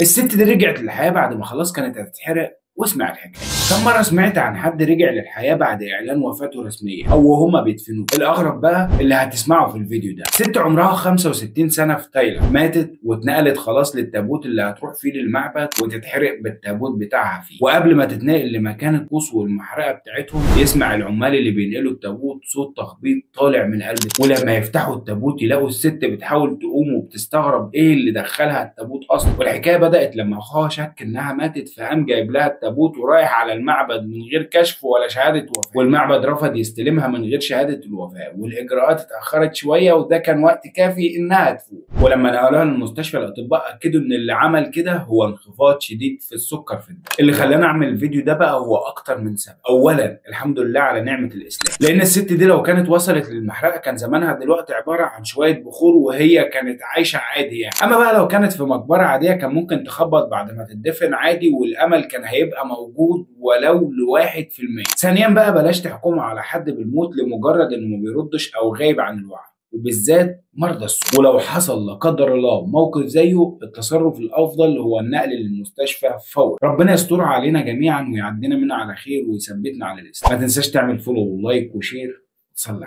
الست دي رجعت للحياه بعد ما خلاص كانت هتتحرق. واسمع الحكايه. كم مره سمعت عن حد رجع للحياه بعد اعلان وفاته رسميا او وهما بيدفنوه؟ الاغرب بقى اللي هتسمعه في الفيديو ده. ست عمرها 65 سنه في تايلاند ماتت واتنقلت خلاص للتابوت اللي هتروح فيه للمعبد وتتحرق بالتابوت بتاعها فيه. وقبل ما تتنقل لمكان الطقوس والمحرقه بتاعتهم يسمع العمال اللي بينقلوا التابوت صوت تخبيط طالع من قلب. ولما يفتحوا التابوت يلاقوا الست بتحاول تقوم وبتستغرب ايه اللي دخلها التابوت اصلا. والحكايه بدات لما اخوها شك انها ماتت فقام جايب لها التابوت ورايح على المعبد من غير كشف ولا شهاده وفاه. والمعبد رفض يستلمها من غير شهاده الوفاه والاجراءات اتاخرت شويه وده كان وقت كافي انها تفوق. ولما نقلوها للمستشفى الاطباء اكدوا ان اللي عمل كده هو انخفاض شديد في السكر في الدم. اللي خلاني اعمل الفيديو ده بقى هو اكتر من سبب. اولا الحمد لله على نعمه الاسلام، لان الست دي لو كانت وصلت للمحرقه كان زمانها دلوقتي عباره عن شويه بخور وهي كانت عايشه عادي يعني. اما بقى لو كانت في مقبره عاديه كان ممكن تخبط بعد ما تدفن عادي والامل كان هيبقى موجود ولو ل1%. ثانيا بقى بلاش تحكموا على حد بالموت لمجرد انه ما بيردش او غايب عن الوعي، وبالذات مرضى السكر. ولو حصل لا قدر الله موقف زيه التصرف الافضل هو النقل للمستشفى فورا. ربنا يسترها علينا جميعا ويعدينا منها على خير ويثبتنا على الاسلام. ما تنساش تعمل فولو ولايك وشير. صلي